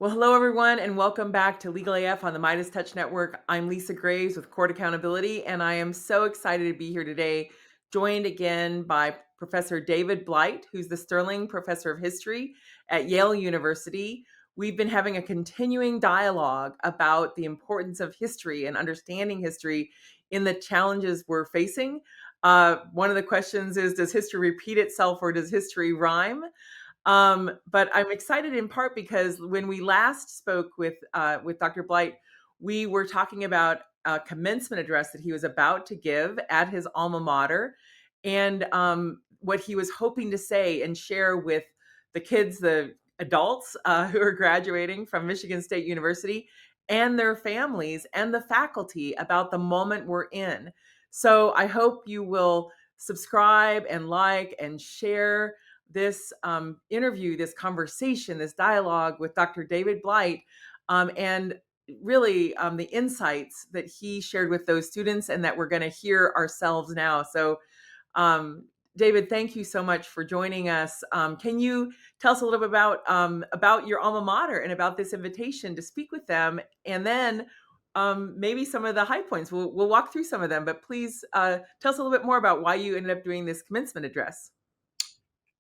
Well, hello everyone, and welcome back to Legal AF on the Midas Touch Network. I'm Lisa Graves with Court Accountability, and I am so excited to be here today, joined again by Professor David Blight, who's the Sterling Professor of History at Yale University. We've been having a continuing dialogue about the importance of history and understanding history in the challenges we're facing. One of the questions is, does history repeat itself or does history rhyme? But I'm excited in part because when we last spoke with Dr. Blight, we were talking about a commencement address that he was about to give at his alma mater, and what he was hoping to say and share with the kids, the adults who are graduating from Michigan State University, and their families and the faculty about the moment we're in. So I hope you will subscribe and like and share this interview, this conversation, this dialogue with Dr. David Blight, and really the insights that he shared with those students and that we're going to hear ourselves now. So, um, David, thank you so much for joining us. Can you tell us a little bit about your alma mater and about this invitation to speak with them, and then maybe some of the high points? We'll walk through some of them, but please tell us a little bit more about why you ended up doing this commencement address.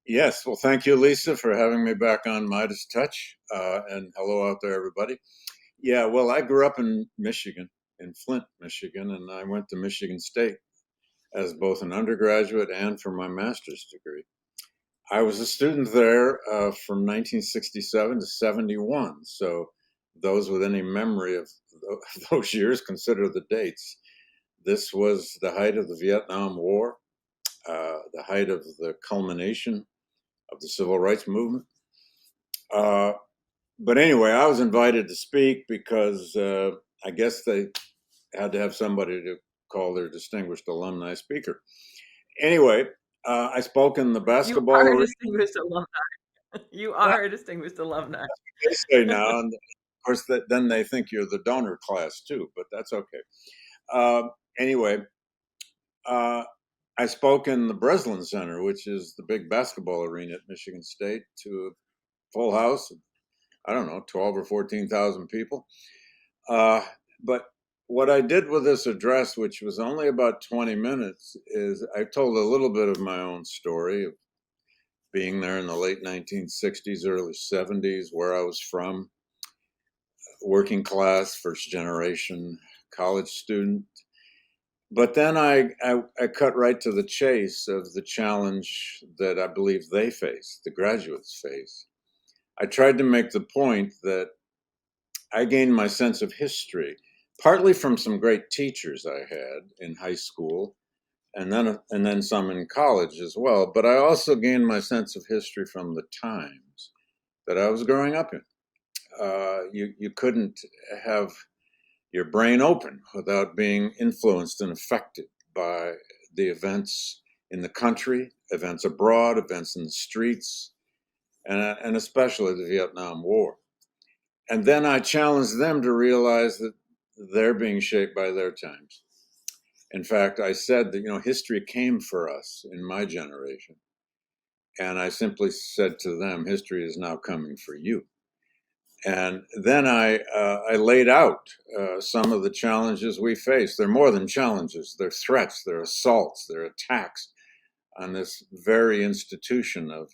Yes, well, thank you, Lisa, for having me back on Midas Touch. And hello out there, everybody. Yeah, well, I grew up in Michigan, in Flint, Michigan, and I went to Michigan State as both an undergraduate and for my master's degree. I was a student there from 1967 to 71. So those with any memory of those years consider the dates. This was the height of the Vietnam War, the height of the culmination of the civil rights movement. Uh, but anyway, I was invited to speak because I guess they had to have somebody to call their distinguished alumni speaker. Anyway, I spoke in the You basketball are a arena. distinguished alumni. You That's are a distinguished alumni. what they say now, and of course, then they think you're the donor class too. But that's okay. Uh, anyway, uh, I spoke in the Breslin Center, which is the big basketball arena at Michigan State, to a full house. I don't know, 12 or 14,000 people. Uh, but what I did with this address, which was only about 20 minutes, is I told a little bit of my own story of being there in the late 1960s, early 70s, where I was from, working class, first generation college student. But then I cut right to the chase of the challenge that I believe they face, the graduates face. I tried to make the point that I gained my sense of history, partly from some great teachers I had in high school, and then some in college as well. But I also gained my sense of history from the times that I was growing up in. You couldn't have your brain open without being influenced and affected by the events in the country, events abroad, events in the streets, and especially the Vietnam War. And then I challenged them to realize that they're being shaped by their times. In fact, I said that, history came for us in my generation. And I simply said to them, history is now coming for you. And then I laid out some of the challenges we face. They're more than challenges, they're threats, they're assaults, they're attacks on this very institution of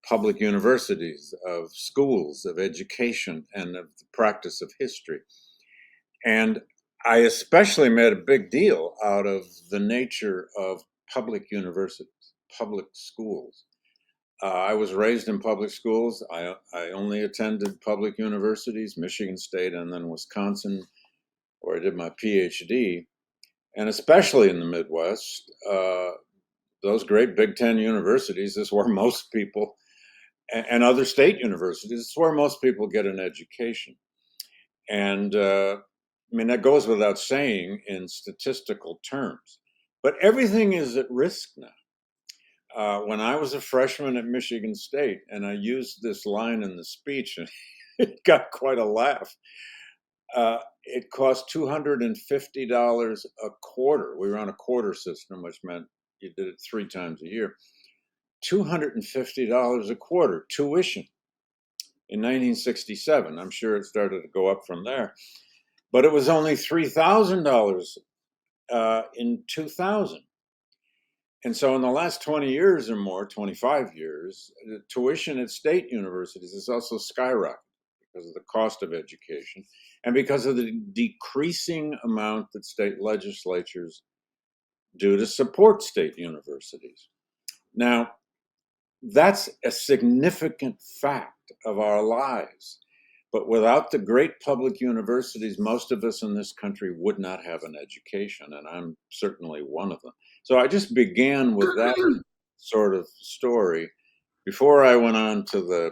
public universities, of schools, of education, and of the practice of history. And I especially made a big deal out of the nature of public universities, public schools. I was raised in public schools. I only attended public universities, Michigan State and then Wisconsin, where I did my PhD. And especially in the Midwest, those great Big Ten universities is where most people, and other state universities, it's where most people get an education. And I mean, that goes without saying in statistical terms. But everything is at risk now. When I was a freshman at Michigan State, and I used this line in the speech, and it got quite a laugh. It cost $250 a quarter. We were on a quarter system, which meant you did it 3 times a year. $250 a quarter tuition in 1967. I'm sure it started to go up from there, but it was only $3,000 in 2000. And so in the last 20 years or more, 25 years, the tuition at state universities has also skyrocketed because of the cost of education and because of the decreasing amount that state legislatures do to support state universities. Now, that's a significant fact of our lives. But without the great public universities, most of us in this country would not have an education, and I'm certainly one of them. So I just began with that sort of story before I went on to the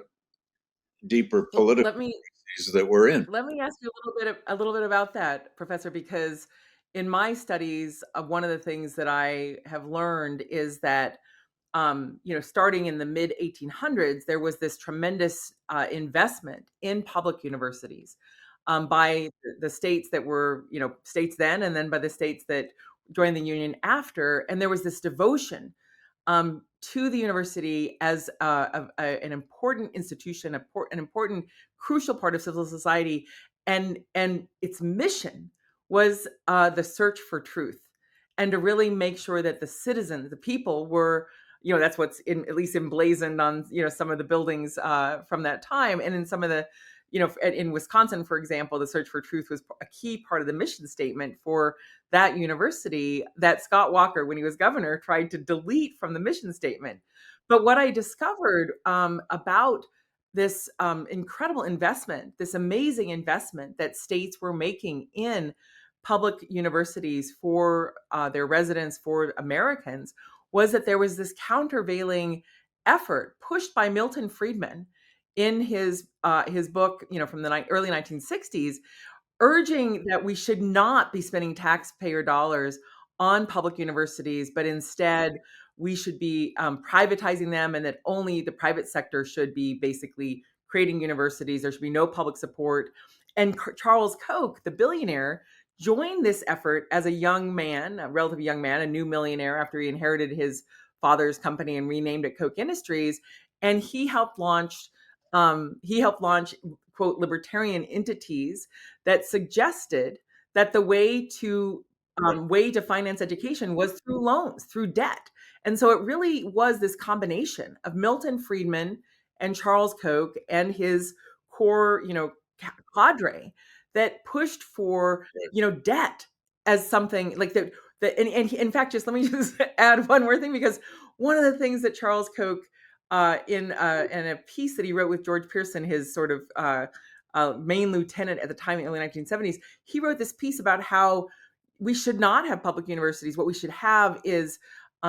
deeper Well, political crises that we're in. let me ask you a little bit about that, Professor, because in my studies, one of the things that I have learned is that starting in the mid 1800s, there was this tremendous investment in public universities by the states that were, states then, and then by the states that joined the Union after. And there was this devotion to the university as an important institution, an important, crucial part of civil society, and its mission was the search for truth, and to really make sure that the citizens, the people, were, that's what's at least emblazoned on some of the buildings from that time, and in some of the in Wisconsin, for example, the search for truth was a key part of the mission statement for that university that Scott Walker, when he was governor, tried to delete from the mission statement. But what I discovered about this incredible investment, this amazing investment that states were making in public universities for their residents, for Americans, was that there was this countervailing effort pushed by Milton Friedman in his book, from the early 1960s, urging that we should not be spending taxpayer dollars on public universities, but instead we should be privatizing them, and that only the private sector should be basically creating universities. There should be no public support. And Charles Koch, the billionaire, joined this effort as a young man, a relatively young man, a new millionaire after he inherited his father's company and renamed it Koch Industries. And he helped launch, quote, libertarian entities that suggested that the way to finance education was through loans, through debt. And so it really was this combination of Milton Friedman and Charles Koch and his core, cadre that pushed for, debt as something like that. In fact, just let me just add one more thing, because one of the things that Charles Koch, in a piece that he wrote with George Pearson, his sort of main lieutenant at the time in the early 1970s, he wrote this piece about how we should not have public universities. What we should have is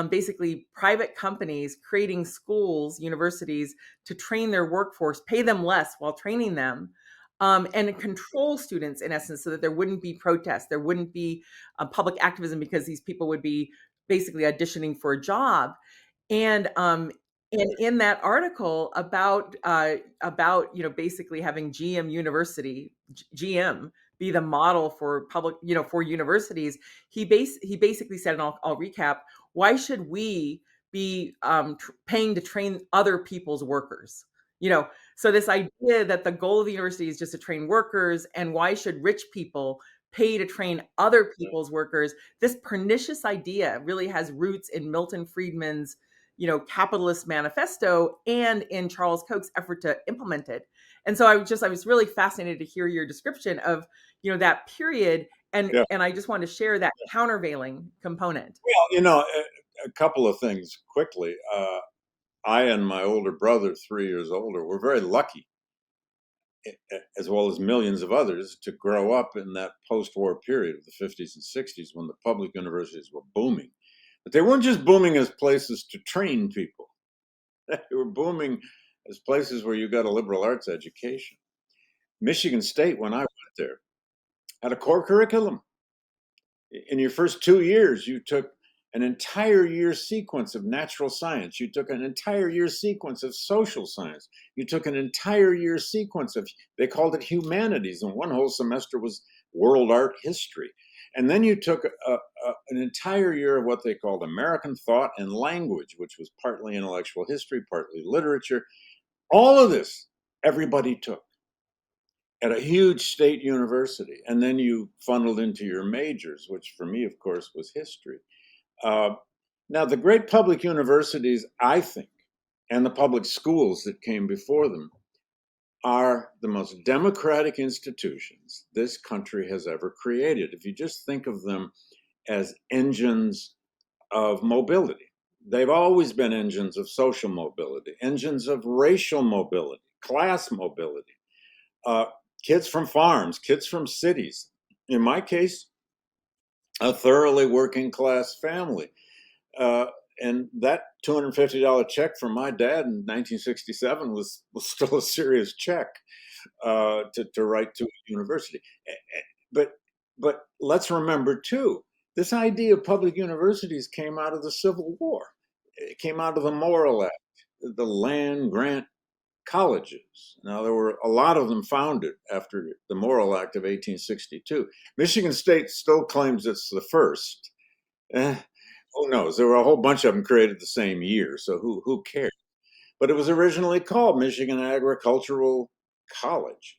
basically private companies creating schools, universities, to train their workforce, pay them less while training them, and control students, in essence, so that there wouldn't be protests, there wouldn't be public activism, because these people would be basically auditioning for a job. And in that article about basically having GM University, GM, be the model for public, for universities, he basically said, and I'll recap: why should we be paying to train other people's workers? So this idea that the goal of the university is just to train workers, and why should rich people pay to train other people's workers? This pernicious idea really has roots in Milton Friedman's capitalist manifesto and in Charles Koch's effort to implement it. And so I was really fascinated to hear your description of, that period. And, Yeah. and I just wanted to share that countervailing component. Well, a couple of things quickly. I and my older brother, 3 years older, were very lucky, as well as millions of others, to grow up in that post-war period of the 50s and 60s when the public universities were booming. But they weren't just booming as places to train people. They were booming as places where you got a liberal arts education. Michigan State, when I went there, had a core curriculum. In your first 2 years, you took an entire year sequence of natural science. You took an entire year sequence of social science. You took an entire year sequence of, they called it humanities, and one whole semester was world art history. And then you took an entire year of what they called American thought and language, which was partly intellectual history, partly literature. All of this everybody took at a huge state university. And then you funneled into your majors, which for me, of course, was history. Uh, Now, the great public universities, I think, and the public schools that came before them are the most democratic institutions this country has ever created. If you just think of them as engines of mobility, they've always been engines of social mobility, engines of racial mobility, class mobility, uh, kids from farms, kids from cities. In my case, a thoroughly working class family. Uh, and that $250 check from my dad in 1967 was still a serious check to write to a university. But but let's remember too, this idea of public universities came out of the Civil War. It came out of the Morrill Act, the land grant colleges. Now, there were a lot of them founded after the Morrill Act of 1862. Michigan State still claims it's the first. Eh, who knows? There were a whole bunch of them created the same year, so who cares? But it was originally called Michigan Agricultural College,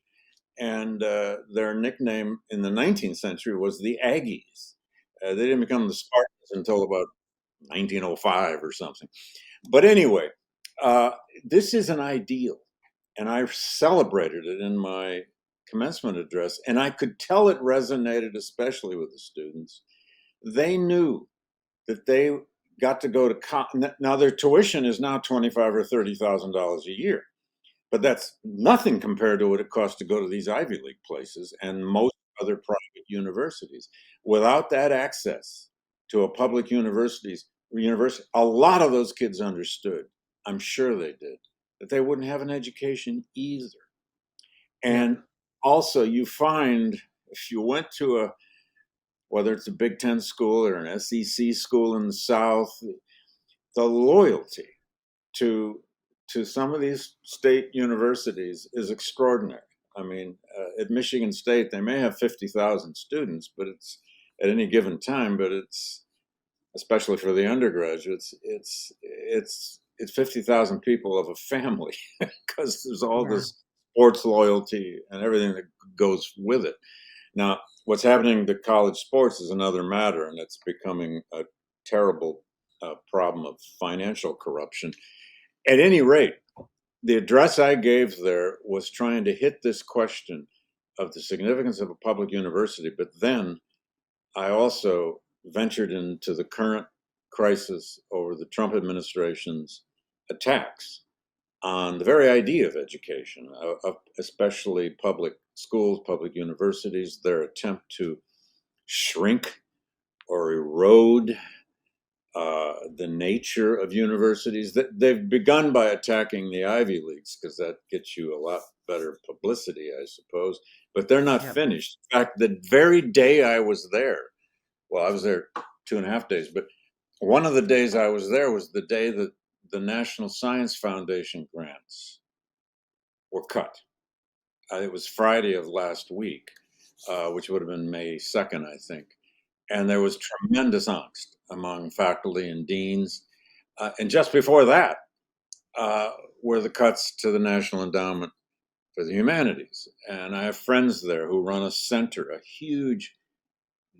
and their nickname in the 19th century was the Aggies. They didn't become the Spartans until about 1905 or something. But anyway, uh, this is an ideal, and I celebrated it in my commencement address, and I could tell it resonated especially with the students. They knew that they got to go to now their tuition is now $25,000 or $30,000 a year, but that's nothing compared to what it costs to go to these Ivy League places and most other private universities. Without that access to a public university, a lot of those kids understood, I'm sure they did, that they wouldn't have an education either. Yeah. And also, you find if you went to whether it's a Big Ten school or an SEC school in the South, the loyalty to some of these state universities is extraordinary. I mean, at Michigan State, they may have 50,000 students, but it's at any given time. But it's especially for the undergraduates, it's 50,000 people of a family because there's all Yeah. this sports loyalty and everything that goes with it. Now, what's happening to college sports is another matter, and it's becoming a terrible problem of financial corruption. At any rate, the address I gave there was trying to hit this question of the significance of a public university, but then I also ventured into the current crisis over the Trump administration's attacks on the very idea of education, especially public schools, public universities, their attempt to shrink or erode the nature of universities. They've begun by attacking the Ivy Leagues because that gets you a lot better publicity, I suppose. But they're not Yeah. finished. In fact, the very day I was there, well, I was there 2.5 days, but one of the days I was there was the day that the National Science Foundation grants were cut. It was Friday of last week, which would have been May 2nd, I think. And there was tremendous angst among faculty and deans. And just before that were the cuts to the National Endowment for the Humanities. And I have friends there who run a center, a huge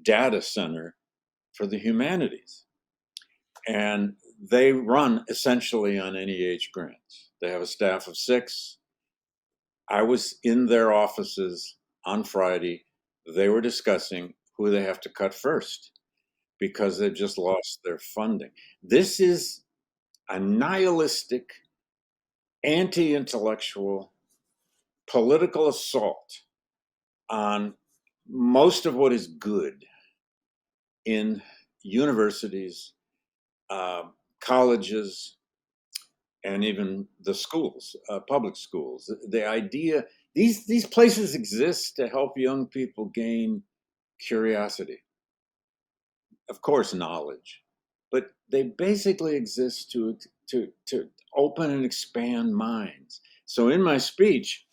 data center for the humanities. And they run essentially on NEH grants. They have a staff of 6. I was in their offices on Friday. They were discussing who they have to cut first because they've just lost their funding. This is a nihilistic, anti intellectual, political assault on most of what is good in universities, uh, colleges, and even the schools, public schools. The idea these places exist to help young people gain curiosity, of course, knowledge, but they basically exist to open and expand minds. So in my speech,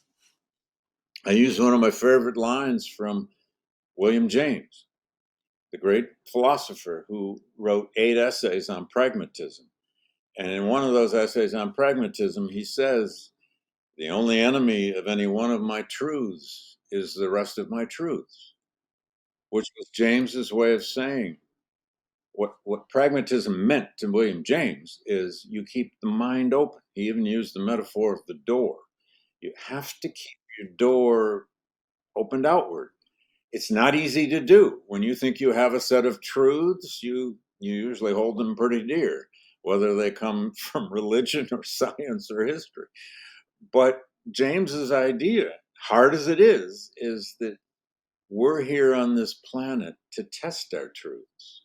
I used one of my favorite lines from William James, the great philosopher who wrote 8 essays on pragmatism. And in one of those essays on pragmatism, he says The only enemy of any one of my truths is the rest of my truths, which was James's way of saying what pragmatism meant to William James is you keep the mind open. He even used the metaphor of the door. You have to keep your door opened outward. It's not easy to do. When you think you have a set of truths, you usually hold them pretty dear, whether they come from religion or science or history. But James's idea, hard as it is that we're here on this planet to test our truths,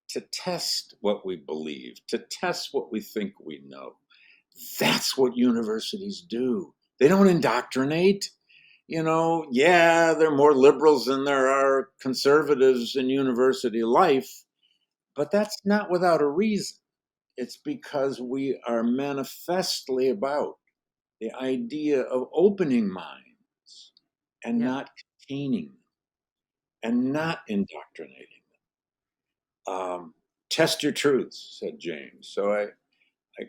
to test what we believe, to test what we think we know. That's what universities do. They don't indoctrinate. Yeah, there are more liberals than there are conservatives in university life, but that's not without a reason. It's because we are manifestly about the idea of opening minds and Yeah. not containing them and not indoctrinating them. Test your truths, said James. So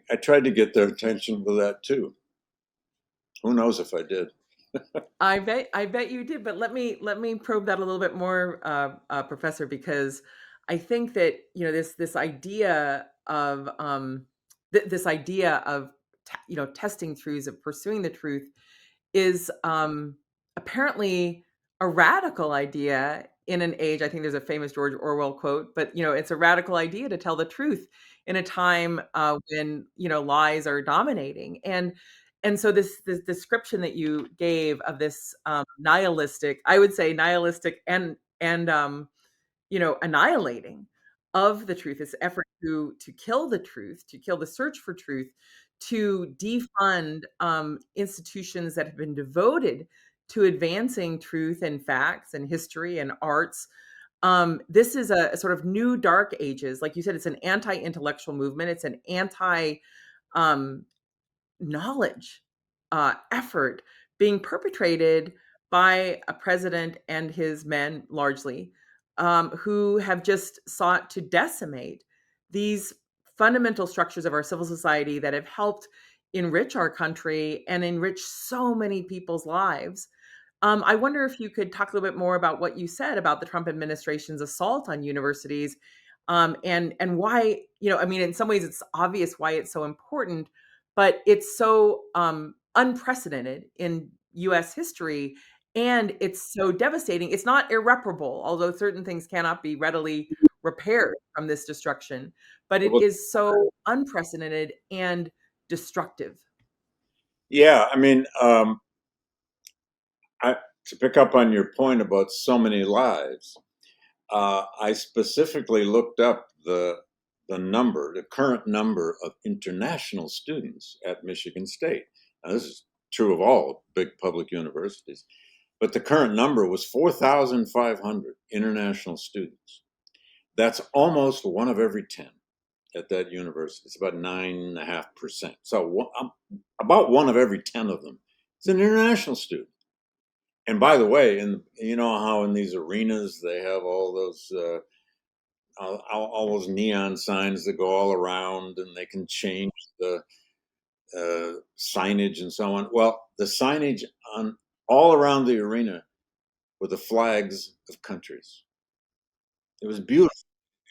I tried to get their attention with that too. Who knows if I did? I bet you did, but let me probe that a little bit more, Professor, because I think that this idea of this idea of testing truths, of pursuing the truth, is apparently a radical idea in an age. I think there's a famous George Orwell quote, but it's a radical idea to tell the truth in a time when lies are dominating. And so this description that you gave of this nihilistic, I would say nihilistic and annihilating of the truth, this effort to kill the truth, to kill the search for truth, to defund institutions that have been devoted to advancing truth and facts and history and arts. This is a sort of new dark ages. Like you said, it's an anti-intellectual movement. It's an anti um, knowledge effort being perpetrated by a president and his men, largely, who have just sought to decimate these fundamental structures of our civil society that have helped enrich our country and enrich so many people's lives. I wonder if you could talk a little bit more about what you said about the Trump administration's assault on universities, and why, I mean, in some ways, it's obvious why it's so important, but it's so unprecedented in U.S. history, and it's so devastating. It's not irreparable, although certain things cannot be readily repaired from this destruction, but it Well, is so unprecedented and destructive. yeah, I mean, to pick up on your point about so many lives, I specifically looked up the current number of international students at Michigan State. Now, this is true of all big public universities, but the current number was 4,500 international students. That's almost one of every 10 at that university. It's about 9.5%. So about one of every 10 of them is an international student. And by the way, you know how in these arenas they have all those neon signs that go all around, and they can change the signage and so on. Well, the signage on all around the arena were the flags of countries. It was beautiful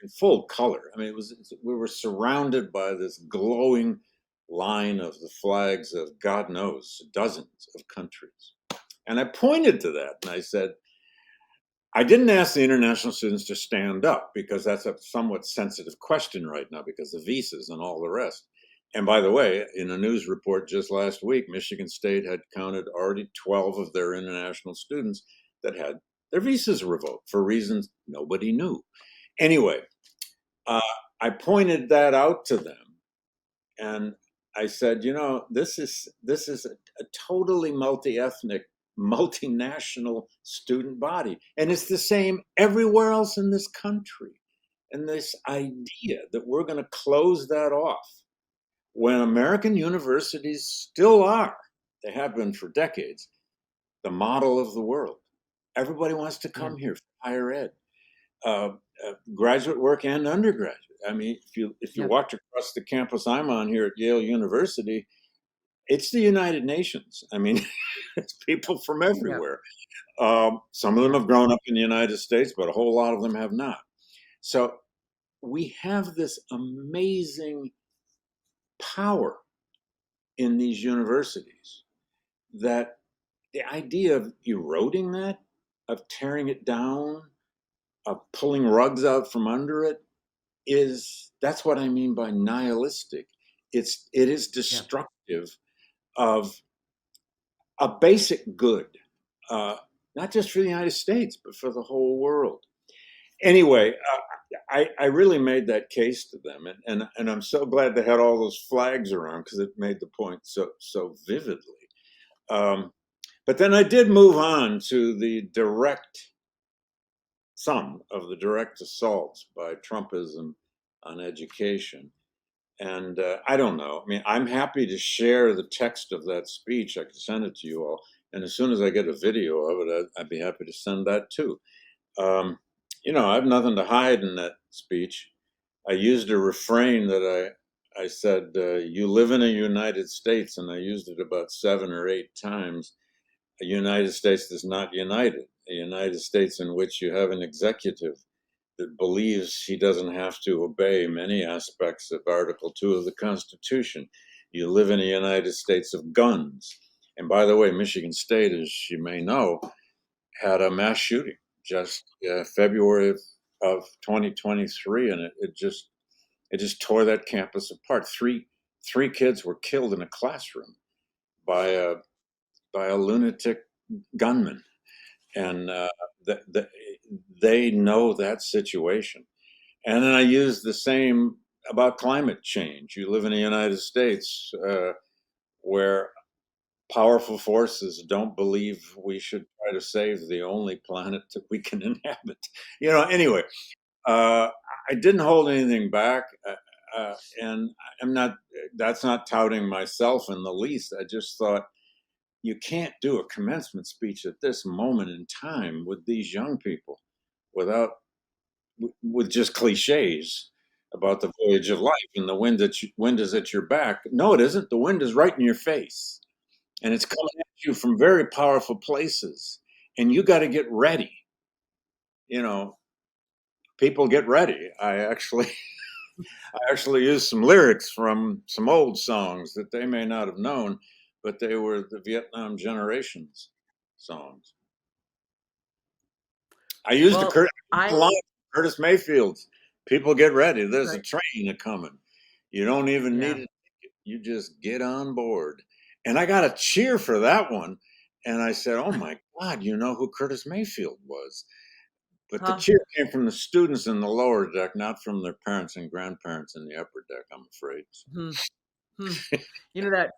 in full color. I mean, we were surrounded by this glowing line of the flags of God knows dozens of countries. And I pointed to that and I said, I didn't ask the international students to stand up because that's a somewhat sensitive question right now because of visas and all the rest. And by the way, in a news report just last week, Michigan State had counted already 12 of their international students that had their visas revoked for reasons nobody knew. Anyway, uh, I pointed that out to them, and I said, this is a totally multi-ethnic, multinational student body, and it's the same everywhere else in this country. And this idea that we're going to close that off when American universities still are, they have been for decades, the model of the world. Everybody wants to Yeah. come here for higher ed, uh, graduate work and undergraduate. I mean, if you Yeah. walked across the campus I'm on here at Yale University, it's the United Nations. I mean, it's people from Yeah. everywhere. Some of them Yeah. have grown up in the United States, but a whole lot of them have not. So we have this amazing power in these universities that the idea of eroding that, of tearing it down, of pulling rugs out from under it, is that's what I mean by nihilistic. It is Yeah. destructive of a basic good, uh, not just for the United States, but for the whole world. Anyway, I really made that case to them, and I'm so glad they had all those flags around because it made the point so vividly. Um, but then I did move on to some of the direct assaults by Trumpism on education. And I don't know. I mean, I'm happy to share the text of that speech. I can send it to you all. And as soon as I get a video of it, I'd be happy to send that too. Um, I have nothing to hide in that speech. I used a refrain that I said, "You live in a United States," and I used it about 7 or 8 times. A United States that's not united, a United States in which you have an executive that believes he doesn't have to obey many aspects of Article 2 of the Constitution. You live in a United States of guns. And by the way, Michigan State, as you may know, had a mass shooting just February of 2023, and it just tore that campus apart. Three kids were killed in a classroom by a lunatic gunman, and they know that situation. And then I use the same about climate change. You live in the United States where powerful forces don't believe we should try to save the only planet that we can inhabit. Anyway, uh, I didn't hold anything back. And I'm not, that's not touting myself in the least. I just thought you can't do a commencement speech at this moment in time with these young people without with just cliches about the voyage of life and the wind is at your back. No, it isn't. The wind is right in your face, and it's coming at you from very powerful places, and you got to get ready. You know, people get ready. I actually used some lyrics from some old songs that they may not have known, but they were the Vietnam generation's songs. I used the Well, Curtis I line, Curtis Mayfield's. People get ready. There's a right. train a coming. You don't even need Yeah. it. You just get on board. And I got a cheer for that one. And I said, "Oh my God, you know who Curtis Mayfield was?" But the Huh. cheer came from the students in the lower deck, not from their parents and grandparents in the upper deck, I'm afraid. Hmm. Hmm. That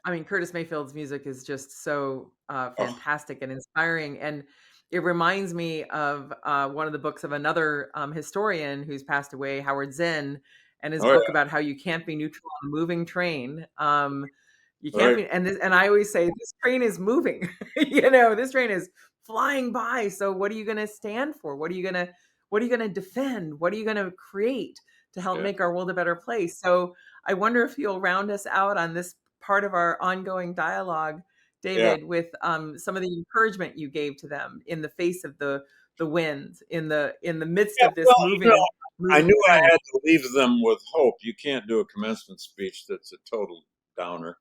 I mean, Curtis Mayfield's music is just so Oh, fantastic and inspiring, and it reminds me of one of the books of another historian who's passed away, Howard Zinn, and his oh book yeah, about how you can't be neutral on a moving train. You can't right. be, and I always say this train is moving. This train is flying by. So what are you going to stand for? What are you going to defend? What are you going to create to help Yeah, make our world a better place? So I wonder if you'll round us out on this part of our ongoing dialogue, yeah, David, with some of the encouragement you gave to them in the face of the winds, in the midst yeah. of this Well, I moving knew I train. had to leave them with hope. You can't do a commencement speech that's a total downer.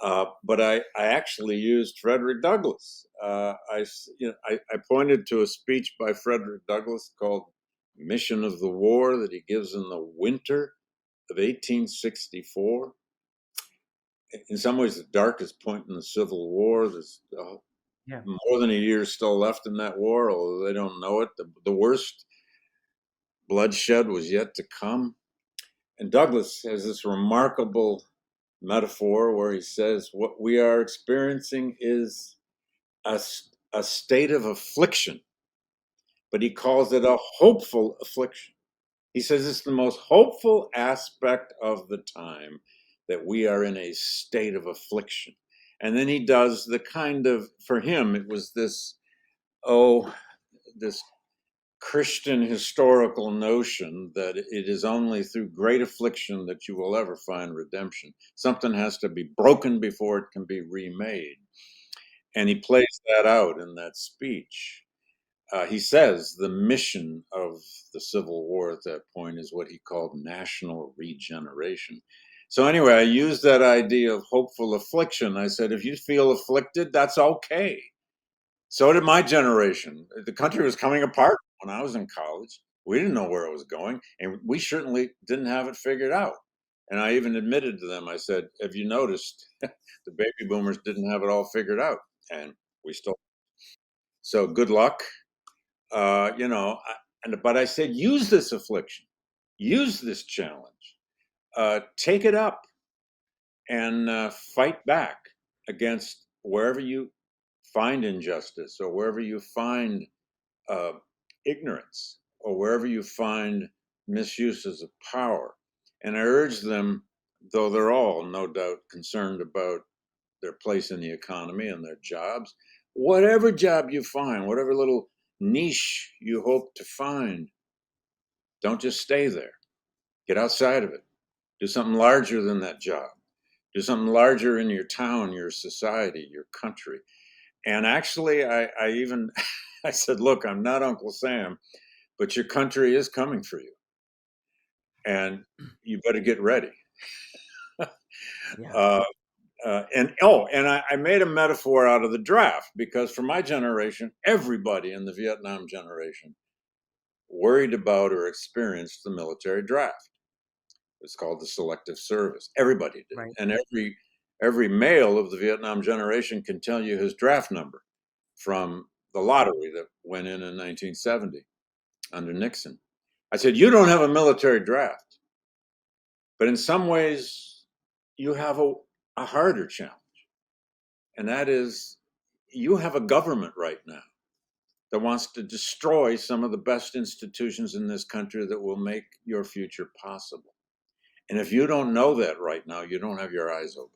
But I actually used Frederick Douglass. I pointed to a speech by Frederick Douglass called "Mission of the War" that he gives in the winter of 1864. In some ways, the darkest point in the Civil War. There's Yeah. more than a year still left in that war, although they don't know it. The worst bloodshed was yet to come. And Douglass has this remarkable metaphor where he says, "What we are experiencing is a, a state of affliction," but he calls it a hopeful affliction. He says it's the most hopeful aspect of the time that we are in a state of affliction. And then he does the kind of, for him, it was this, oh, this Christian historical notion that it is only through great affliction that you will ever find redemption. Something has to be broken before it can be remade. And he plays that out in that speech. He says the mission of the Civil War at that point is what he called national regeneration. So, anyway, I used that idea of hopeful affliction. I said, if you feel afflicted, that's okay. So did my generation. The country was coming apart when I was in college. We didn't know where it was going, and we certainly didn't have it figured out. And I even admitted to them, I said, have you noticed the baby boomers didn't have it all figured out? And we still. So good luck. But I said, use this affliction, use this challenge, take it up, and fight back against wherever you find injustice, or wherever you find uh, ignorance, or wherever you find misuses of power. And I urge them, though they're all no doubt concerned about their place in the economy and their jobs, whatever job you find, whatever little niche you hope to find, don't just stay there. Get outside of it. Do something larger than that job. Do something larger in your town, your society, your country. And actually, I even I said, look, I'm not Uncle Sam, but your country is coming for you, and you better get ready. Yeah. uh, and I made a metaphor out of the draft, because for my generation, everybody in the Vietnam generation worried about or experienced the military draft. It's called the selective service. Everybody did, Right. and every male of the Vietnam generation can tell you his draft number from the lottery that went in 1970 under Nixon. I said, you don't have a military draft, but in some ways you have a harder challenge. And that is, you have a government right now that wants to destroy some of the best institutions in this country that will make your future possible. And if you don't know that right now, you don't have your eyes open.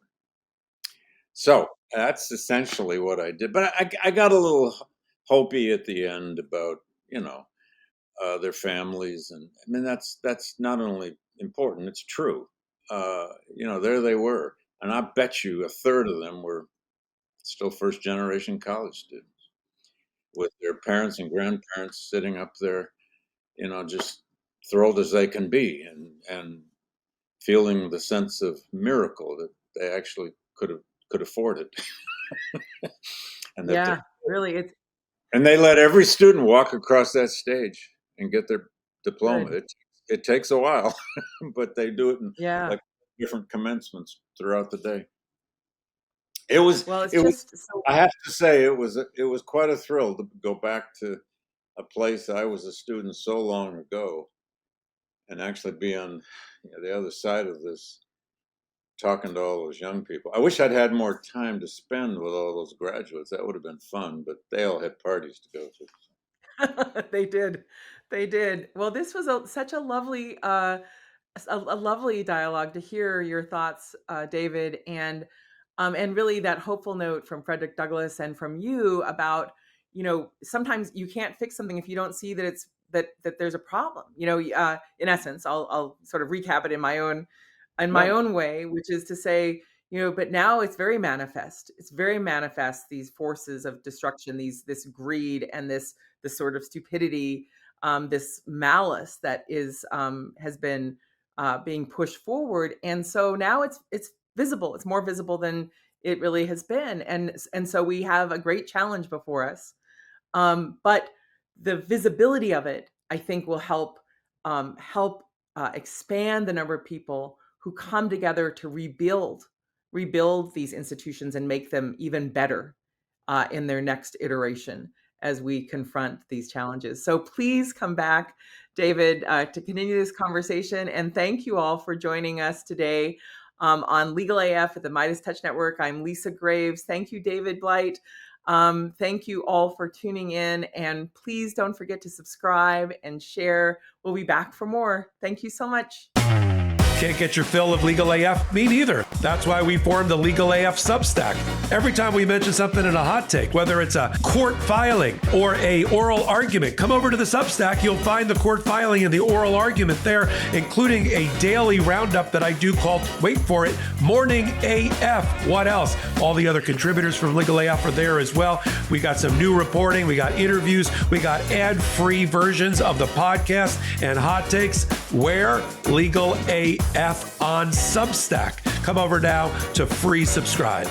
So that's essentially what I did. But I got a little hopey at the end about, you know, their families. And I mean, that's not only important, it's true. There they were. And I bet you a third of them were still first generation college students with their parents and grandparents sitting up there, just thrilled as they can be, and feeling the sense of miracle that they actually could afford it. and that Yeah. Really, it's and they let every student walk across that stage and get their diploma. good. It takes a while, but they do it in Yeah. like different commencements throughout the day. It was Well, it's it was just so I have to say it was quite a thrill to go back to a place I was a student so long ago, and actually be on the other side of this, talking to all those young people. I wish I'd had more time to spend with all those graduates. That would have been fun, but they all had parties to go to. they did. They did. Well, this was such a lovely a lovely dialogue to hear your thoughts, David, and really that hopeful note from Frederick Douglass and from you about, sometimes you can't fix something if you don't see that that there's a problem. In essence, I'll sort of recap it in my Right. own way, which is to say, but now it's very manifest. It's very manifest, these forces of destruction, this greed and this sort of stupidity, this malice that has been being pushed forward. And so now it's visible. It's more visible than it really has been, and so we have a great challenge before us. But the visibility of it, I think, will help expand the number of people who come together to rebuild these institutions and make them even better in their next iteration as we confront these challenges. So please come back, David, to continue this conversation. And thank you all for joining us today on Legal AF at the Midas Touch Network. I'm Lisa Graves. Thank you, David Blight. Thank you all for tuning in. And please don't forget to subscribe and share. We'll be back for more. Thank you so much. Can't get your fill of Legal AF? Me neither. That's why we formed the Legal AF Substack. Every time we mention something in a hot take, whether it's a court filing or a oral argument, come over to the Substack. You'll find the court filing and the oral argument there, including a daily roundup that I do called, wait for it, Morning AF. What else? All the other contributors from Legal AF are there as well. We got some new reporting. We got interviews. We got ad-free versions of the podcast and hot takes. Where? Legal AF on Substack. Come over now to free subscribe.